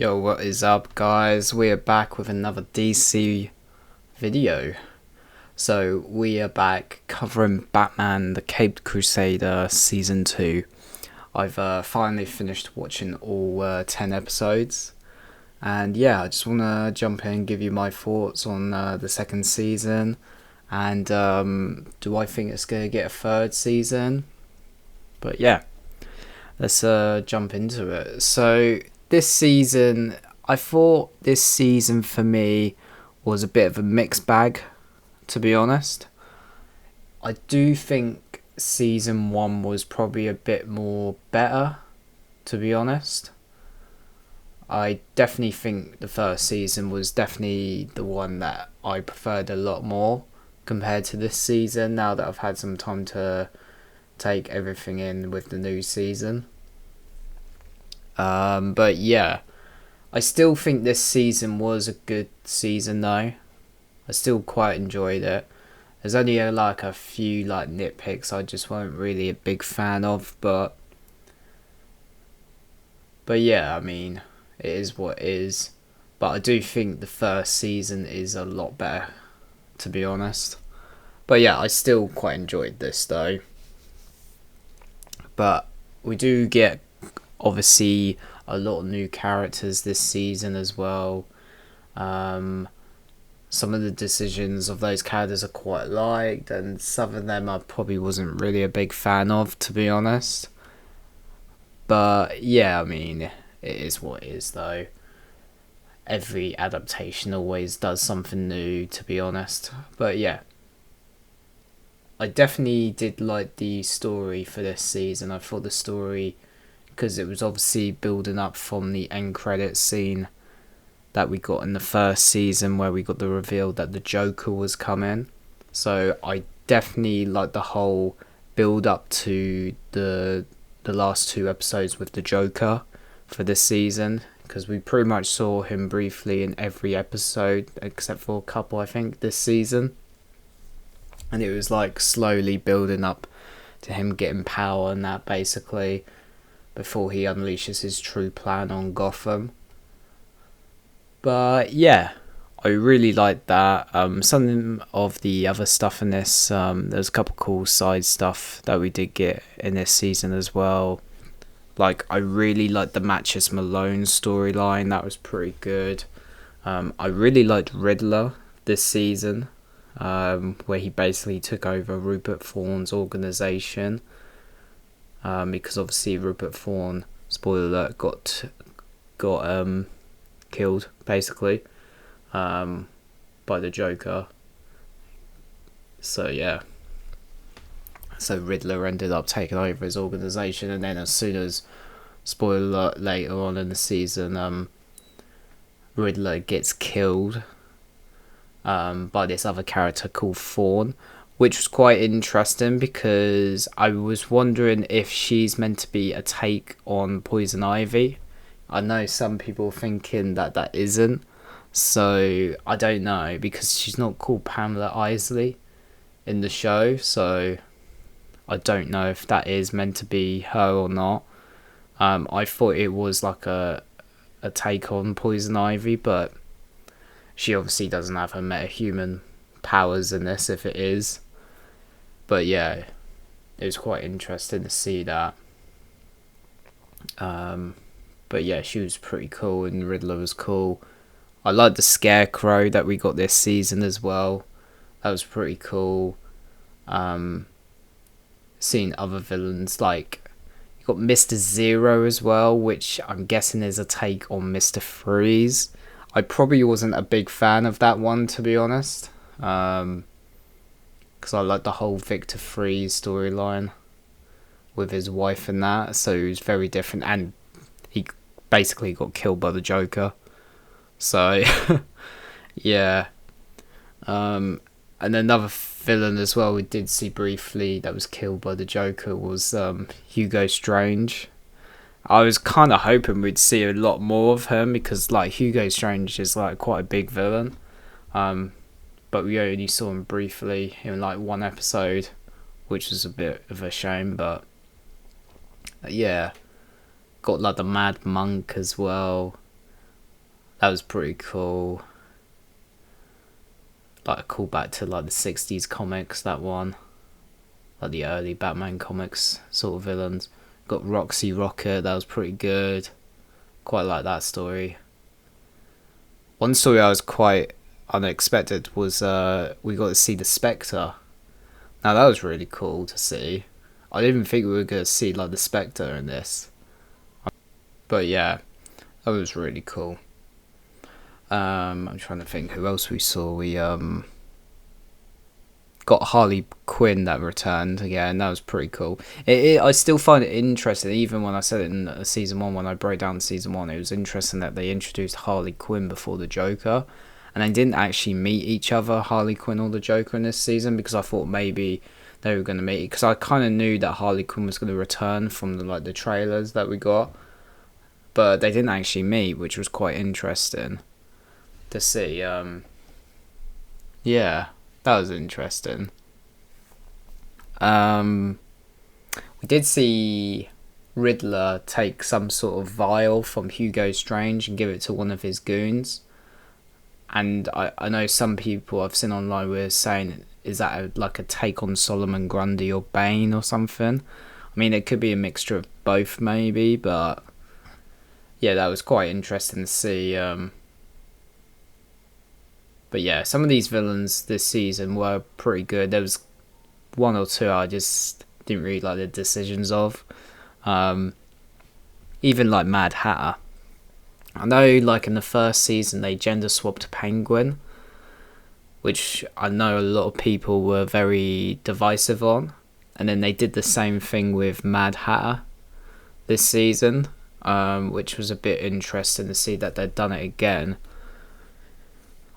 Yo, what is up, guys? We are back with another DC video. So, we are back covering Batman the Caped Crusader Season 2. I've finally finished watching all 10 episodes. And yeah, I just want to jump in and give you my thoughts on the second season. And do I think it's going to get a third season? But yeah, let's jump into it. So, this season, I thought this season for me was a bit of a mixed bag, to be honest. I do think season 1 was probably a bit more better, to be honest. I definitely think the first season was definitely the one that I preferred a lot more compared to this season, now that I've had some time to take everything in with the new season. But yeah, I still think this season was a good season though. I still quite enjoyed it. There's only a few nitpicks I just weren't really a big fan of, but yeah, I mean, it is what it is. But I do think the first season is a lot better, to be honest. But yeah, I still quite enjoyed this though. But we do get obviously a lot of new characters this season as well. Some of the decisions of those characters are quite liked, and some of them I probably wasn't really a big fan of, to be honest. But yeah, I mean, it is what it is though. Every adaptation always does something new, to be honest. But yeah, I definitely did like the story for this season. I thought the story, because it was obviously building up from the end credits scene that we got in the first season, where we got the reveal that the Joker was coming. So I definitely like the whole build up to the last 2 episodes with the Joker for this season, because we pretty much saw him briefly in every episode except for a couple, I think, this season. And it was slowly building up to him getting power and that, basically, before he unleashes his true plan on Gotham. But yeah, I really liked that. Some of the other stuff in this, there's a couple cool side stuff that we did get in this season as well. I really liked the Matches Malone storyline. That was pretty good. I really liked Riddler this season, where he basically took over Rupert Thorne's organisation. Because obviously Rupert Thorne, spoiler alert, got killed basically by the Joker. So yeah, so Riddler ended up taking over his organisation, and then as soon as, spoiler alert, later on in the season, Riddler gets killed by this other character called Thorne, which was quite interesting because I was wondering if she's meant to be a take on Poison Ivy. I know some people thinking that that isn't, so I don't know, because she's not called Pamela Isley in the show, so I don't know if that is meant to be her or not. I thought it was like a take on Poison Ivy, but she obviously doesn't have her metahuman powers in this, if it is. But yeah, it was quite interesting to see that. But yeah, she was pretty cool, and Riddler was cool. I liked the Scarecrow that we got this season as well. That was pretty cool. Seeing other villains, you got Mr. Zero as well, which I'm guessing is a take on Mr. Freeze. I probably wasn't a big fan of that one, to be honest. Because I like the whole Victor Freeze storyline with his wife and that, so it was very different, and he basically got killed by the Joker. So yeah. And another villain as well we did see briefly that was killed by the Joker was Hugo Strange. I was kind of hoping we'd see a lot more of him, because Hugo Strange is quite a big villain. But we only saw him briefly in 1 episode, which was a bit of a shame. But yeah, got the Mad Monk as well. That was pretty cool. Like a callback to like the 60s comics, that one. Like the early Batman comics sort of villains. Got Roxy Rocket, that was pretty good. Quite like that story. One story I was quite unexpected was we got to see the Spectre. Now that was really cool to see. I didn't even think we were going to see like the Spectre in this. But yeah, that was really cool. I'm trying to think who else we saw. We got Harley Quinn that returned again. That was pretty cool. I still find it interesting, even when I said it in season 1, when I broke down season 1, it was interesting that they introduced Harley Quinn before the Joker, and they didn't actually meet each other, Harley Quinn or the Joker, in this season, because I thought maybe they were going to meet, because I kind of knew that Harley Quinn was going to return from the trailers that we got, but they didn't actually meet, which was quite interesting to see. Yeah, that was interesting. We did see Riddler take some sort of vial from Hugo Strange and give it to one of his goons. And I know some people I've seen online were saying, is that like a take on Solomon Grundy or Bane or something? I mean, it could be a mixture of both maybe, but yeah, that was quite interesting to see. But yeah, some of these villains this season were pretty good. There was one or two I just didn't really like the decisions of. Even like Mad Hatter. I know like in the first season they gender swapped Penguin, which I know a lot of people were very divisive on. And then they did the same thing with Mad Hatter this season, which was a bit interesting to see that they'd done it again.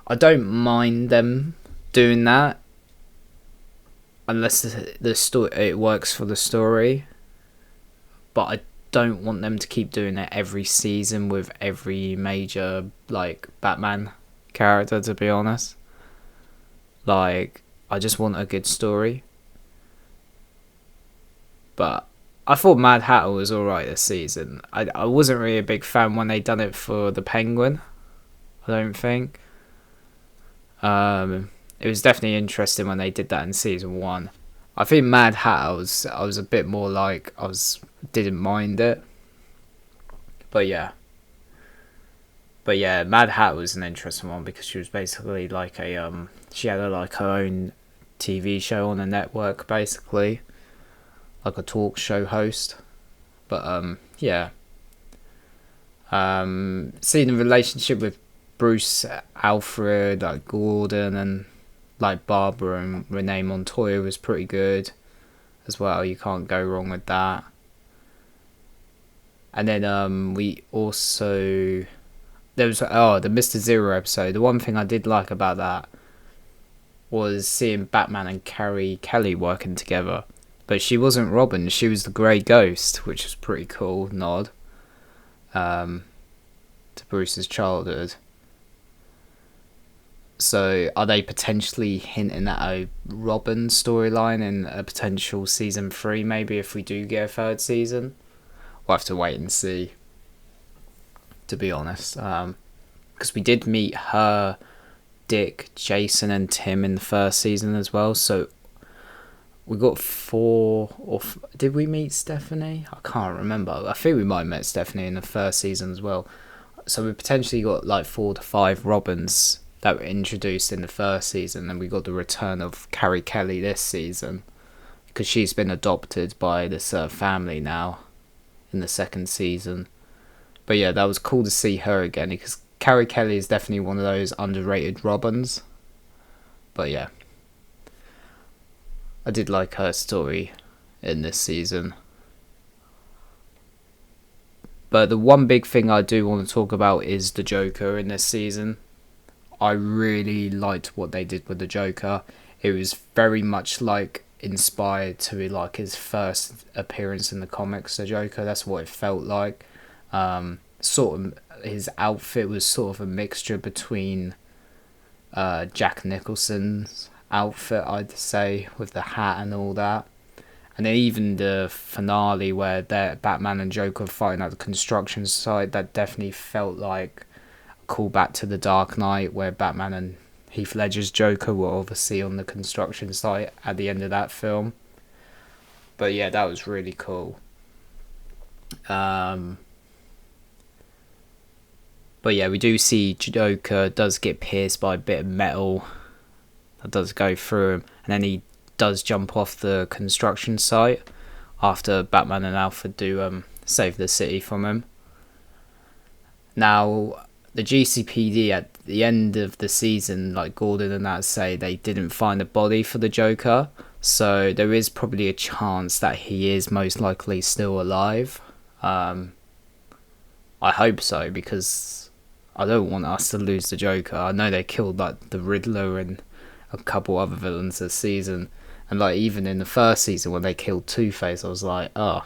I don't mind them doing that unless the story it works for the story, but I don't want them to keep doing it every season with every major like Batman character, to be honest. Like, I just want a good story. But I thought Mad Hatter was alright this season. I wasn't really a big fan when they done it for the Penguin, I don't think. It was definitely interesting when they did that in season 1. I think Mad Hatter I was a bit more like didn't mind it. But yeah, Mad Hatter was an interesting one because she was basically like she had like her own TV show on a network, basically like a talk show host. But yeah, seeing the relationship with Bruce, Alfred, like Gordon, and like Barbara and Renee Montoya was pretty good as well. You can't go wrong with that. And then we also, there was the Mr. Zero episode. The one thing I did like about that was seeing Batman and Carrie Kelly working together. But she wasn't Robin, she was the Grey Ghost, which was pretty cool nod to Bruce's childhood. So are they potentially hinting at a Robin storyline in a potential season 3 maybe if we do get a third season? We'll have to wait and see, to be honest. Because we did meet her, Dick, Jason and Tim in the first season as well. So we got 4 did we meet Stephanie? I can't remember. I think we might have met Stephanie in the first season as well. So we potentially got like 4 to 5 Robins that were introduced in the first season, and we got the return of Carrie Kelly this season because she's been adopted by this family now in the second season. But yeah, that was cool to see her again because Carrie Kelly is definitely one of those underrated Robins. But yeah, I did like her story in this season. But the one big thing I do want to talk about is the Joker in this season. I really liked what they did with the Joker. It was very much like inspired to be like his first appearance in the comics, the Joker. That's what it felt like. Sort of his outfit was sort of a mixture between Jack Nicholson's outfit, I'd say, with the hat and all that. And then even the finale where Batman and Joker fighting at the construction site, that definitely felt like call back to the Dark Knight, where Batman and Heath Ledger's Joker were obviously on the construction site at the end of that film. But yeah, that was really cool. But yeah, we do see Joker does get pierced by a bit of metal that does go through him, and then he does jump off the construction site after Batman and Alfred do save the city from him. Now, the GCPD at the end of the season, like Gordon and that say, they didn't find a body for the Joker, so there is probably a chance that he is most likely still alive. I hope so, because I don't want us to lose the Joker. I know they killed like the Riddler and a couple other villains this season, and like even in the first season when they killed Two-Face, I was like, oh.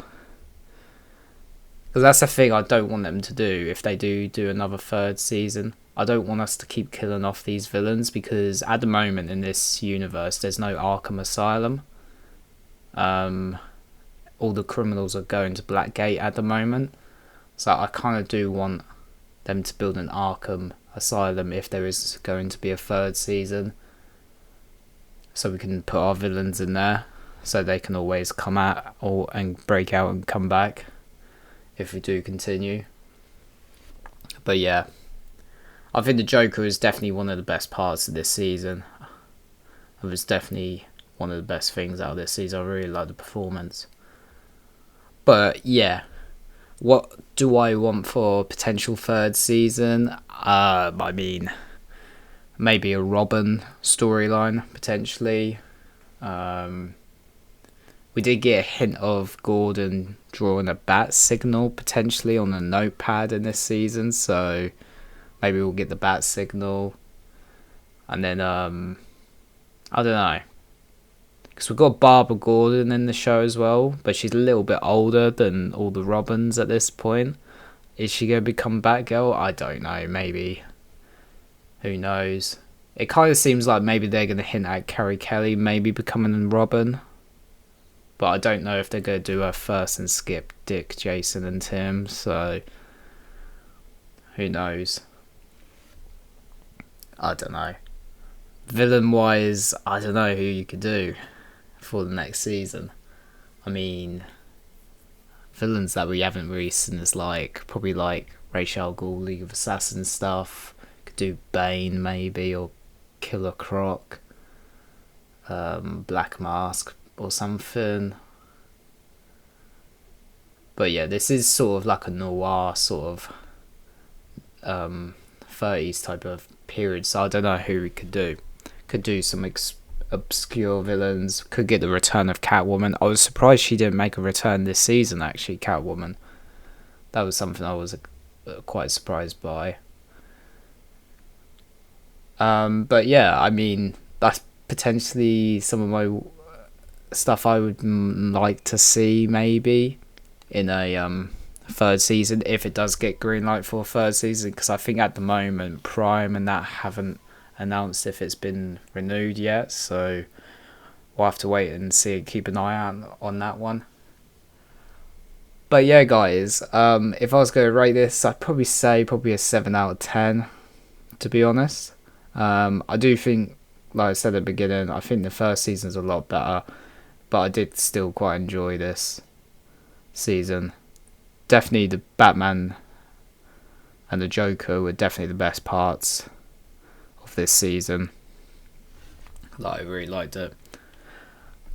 Because that's the thing I don't want them to do if they do another third season. I don't want us to keep killing off these villains, because at the moment in this universe there's no Arkham Asylum. All the criminals are going to Blackgate at the moment, so I kind of do want them to build an Arkham Asylum if there is going to be a third season, so we can put our villains in there so they can always come out and break out and come back if we do continue. But yeah, I think the Joker is definitely one of the best parts of this season. It was definitely one of the best things out of this season. I really like the performance. But yeah, what do I want for a potential third season? I mean, maybe a Robin storyline, potentially. We did get a hint of Gordon drawing a bat signal, potentially, on a notepad in this season, so maybe we'll get the bat signal. And then, I don't know. Because we've got Barbara Gordon in the show as well, but she's a little bit older than all the Robins at this point. Is she going to become Batgirl? I don't know, maybe. Who knows? It kind of seems like maybe they're going to hint at Carrie Kelly maybe becoming Robin. But I don't know if they're going to do her first and skip Dick, Jason and Tim, so who knows? I don't know. Villain-wise, I don't know who you could do for the next season. I mean, villains that we haven't really seen is probably Ra's al Ghul, League of Assassins stuff. Could do Bane maybe, or Killer Croc, Black Mask or something. But yeah, this is sort of like a noir sort of 30s type of period, so I don't know who we could do. Could do some obscure villains, could get the return of Catwoman. I was surprised she didn't make a return this season, actually, Catwoman. That was something I was quite surprised by. But yeah, I mean, that's potentially some of my stuff I would like to see maybe in a third season, if it does get green light for a third season, because I think at the moment Prime and that haven't announced if it's been renewed yet, so we'll have to wait and see, keep an eye out on that one. But yeah, guys, if I was going to rate this, I'd probably say a 7 out of 10, to be honest. I do think, like I said at the beginning, I think the first season's a lot better, but I did still quite enjoy this season. Definitely the Batman and the Joker were definitely the best parts of this season. I really liked it.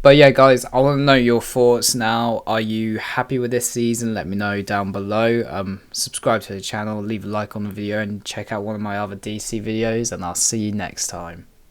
But yeah, guys, I want to know your thoughts now. Are you happy with this season? Let me know down below. Subscribe to the channel, leave a like on the video, and check out one of my other DC videos, and I'll see you next time.